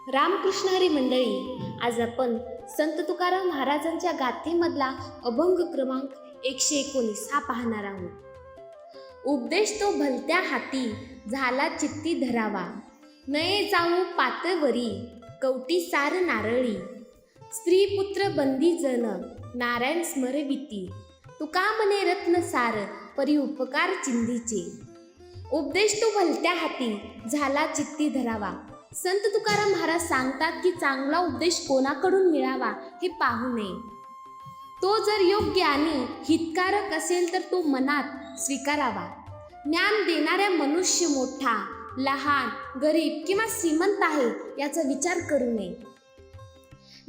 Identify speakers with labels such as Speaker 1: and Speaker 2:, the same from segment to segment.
Speaker 1: रामकृष्ण हरी मंडळी, आज आपण संत तुकाराम महाराजांच्या गाथेमधला अभंग क्रमांक 119 हा पाहणार आहोत. उपदेश तो भलत्या हाती, झाला चित्ती धरावा. नये जाऊ पातळवरी, कवटी सार नारळी. स्त्री पुत्र बंदी जन, नारायण स्मरविती. तुका म्हणे रत्न सार, परी उपकार चिंधीचे. उपदेश तो भलत्या हाती, झाला चित्ती धरावा. संत तुकाराम महाराज सांगतात की चांगला उपदेश कोणाकडून मिळावा हे पाहू नये. तो जर योग्य आणि हितकारक असेल तर तो मनात स्वीकारावा. ज्ञान देणाऱ्या मनुष्य मोठा, लहान, गरीब किंवा श्रीमंत आहे याचा विचार करू नये.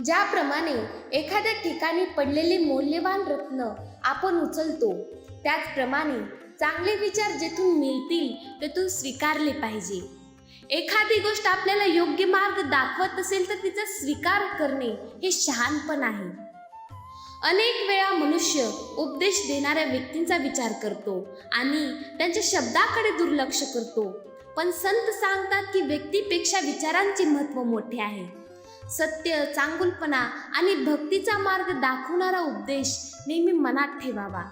Speaker 1: ज्याप्रमाणे एखाद्या ठिकाणी पडलेले मौल्यवान रत्न आपण उचलतो, त्याचप्रमाणे चांगले विचार जेथून मिळतील तेथून स्वीकारले पाहिजे. एखादी गोष्ट आपल्याला योग्य मार्ग दाखवत असेल तर तिचा स्वीकार करणे हे शहाणपण आहे. अनेक वेळा मनुष्य उपदेश देणाऱ्या व्यक्तींचा विचार करतो आणि त्यांच्या शब्दाकडे दुर्लक्ष करतो. पण संत सांगतात की व्यक्तीपेक्षा विचारांचे महत्त्व मोठे आहे. सत्य, चांगुलपणा आणि भक्तीचा मार्ग दाखवणारा उपदेश नेहमी मनात ठेवावा.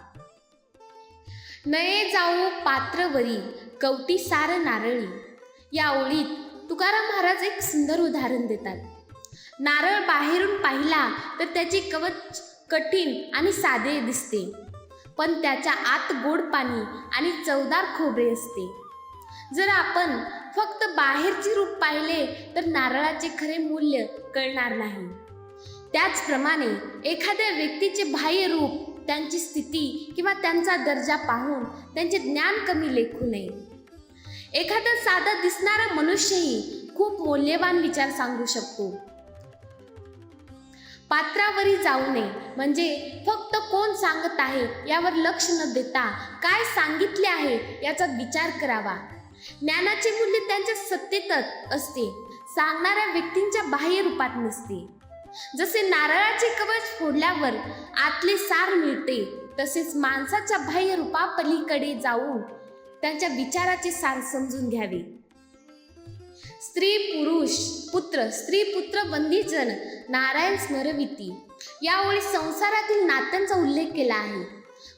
Speaker 1: नये जाऊ पात्रवरी, कवटी सार नारळी. या ओळीत तुकाराम महाराज एक सुंदर उदाहरण देतात. नारळ बाहेरून पाहिला तर त्याचे कवच कठीण आणि साधे दिसते, पण त्याच्या आत गोड पाणी आणि चवदार खोबरे असते. जर आपण फक्त बाहेरचे रूप पाहिले तर नारळाचे खरे मूल्य कळणार नाही. त्याचप्रमाणे एखाद्या व्यक्तीचे बाह्य रूप, त्यांची स्थिती किंवा त्यांचा दर्जा पाहून त्यांचे ज्ञान कमी लेखू नये. एखादा साधा दिसणारा मनुष्यही खूप मौल्यवान विचार सांगू शकतो. पात्रावरी जाऊ नये म्हणजे फक्त कोण सांगत आहे यावर लक्ष न देता काय सांगितले आहे याचा विचार करावा. ज्ञानाचे मूल्य त्यांच्या सत्तेतच असते, सांगणाऱ्या व्यक्तींच्या बाह्य रूपात नसते. जसे नारळाचे कवच फोडल्यावर आतले सार मिळते, तसेच माणसाच्या बाह्य रूपापलीकडे जाऊन त्यांच्या विचाराचे सार समजून घ्यावे. स्त्री पुरुष पुत्र, स्त्री पुत्र बंदीजन, नारायण स्मरविती. या ओळी संसारातील नात्यांचा उल्लेख केला आहे.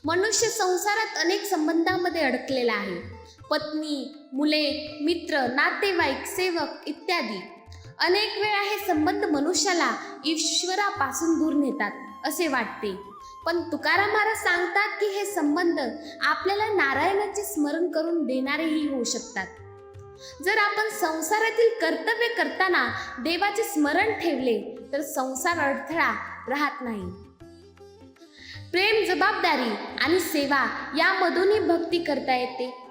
Speaker 1: मनुष्य संसारात अनेक संबंधांमध्ये अडकलेला आहे. पत्नी, मुले, मित्र, नातेवाईक, सेवक इत्यादी. अनेक वेळा हे संबंध मनुष्याला ईश्वरापासून दूर नेतात असे वाटते. पण तुकाराम महाराज सांगतात की हे संबंध आपल्याला नारायणाचे स्मरण करून देणारेही होऊ शकतात. जर आपण संसारातील कर्तव्य करताना देवाचे स्मरण ठेवले तर संसार अडथळा राहत नाही. प्रेम, जबाबदारी आणि सेवा यामधूनही भक्ती करता येते.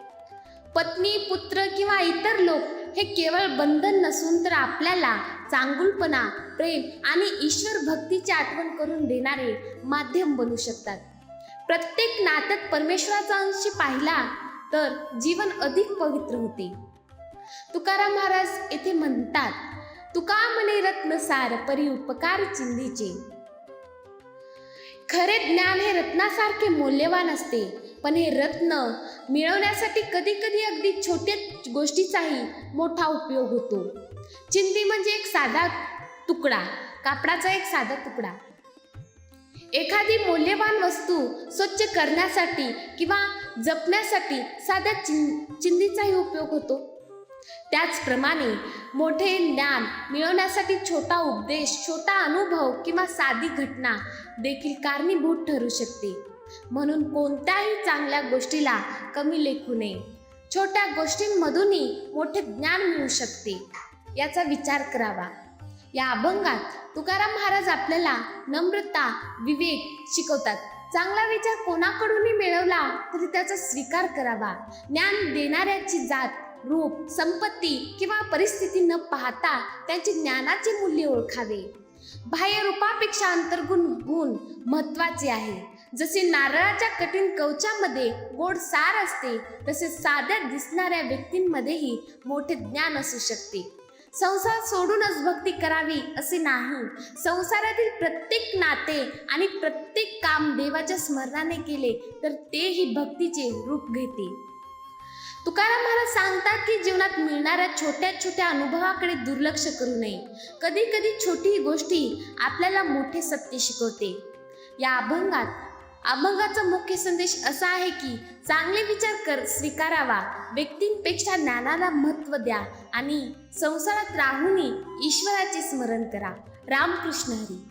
Speaker 1: पत्नी, पुत्र किंवा इतर लोक हे केवळ बंधन नसून तर आपल्याला चांगुलपणा, प्रेम आणि ईश्वर भक्तीची आठवण करून देणारे माध्यम बनू शकतात. प्रत्येक नात्यात परमेश्वराचा अंश पाहिला तर जीवन अधिक पवित्र होते. तुकाराम महाराज येथे म्हणतात, तुका म्हणे रत्न सार, परी उपकार चिंधीचे. खरे ज्ञान हे रत्नासारखे मौल्यवान असते, पण हे रत्न मिळवण्यासाठी कधी कधी अगदी छोट्या गोष्टीचाही मोठा उपयोग होतो. चिंधी म्हणजे एक साधा तुकडा, कापडाचा एक साधा तुकडा. एखादी मौल्यवान वस्तू स्वच्छ करण्यासाठी किंवा जपण्यासाठी साध्या चिंधीचाही उपयोग होतो. त्याचप्रमाणे मोठे ज्ञान मिळवण्यासाठी छोटा उपदेश, छोटा अनुभव किंवा साधी घटना देखील कारणीभूत ठरू शकते. म्हणून कोणत्याही चांगल्या गोष्टीला कमी लेखू नये. छोट्या गोष्टींमधूनही मोठे ज्ञान मिळू शकते याचा विचार करावा. या अभंगात तुकाराम महाराज आपल्याला नम्रता, विवेक शिकवतात. चांगला विचार कोणाकडूनही मिळवला तरी त्याचा स्वीकार करावा. ज्ञान देणाऱ्याची जात, रूप, संपत्ती किंवा परिस्थिती न पाहता त्यांचे ज्ञानाचे मूल्य ओळखावे. बाह्य रूपापेक्षा अंतर्गुण गुण महत्त्वाचे आहे. जसे नारळाच्या कठीण कवचामध्ये गोड सार असते, तसे साध्या दिसणाऱ्या व्यक्तींमध्येही मोठे ज्ञान असू शकते. संसार सोडूनच भक्ती करावी असे नाही. संसारातील प्रत्येक नाते आणि प्रत्येक काम देवाच्या स्मरणाने केले तर तेही भक्तीचे रूप घेते. तुकाराम महाराज सांगतात की जीवनात मिळणाऱ्या छोट्या छोट्या अनुभवाकडे दुर्लक्ष करू नये. कधी कधी छोटी गोष्टी आपल्याला मोठे सत्य शिकवते. या अभंगाचा मुख्य संदेश असा आहे की चांगले विचार स्वीकारावा, व्यक्तींपेक्षा ज्ञानाला महत्त्व द्या आणि संसारात राहूनही ईश्वराचे स्मरण करा. रामकृष्ण हरी.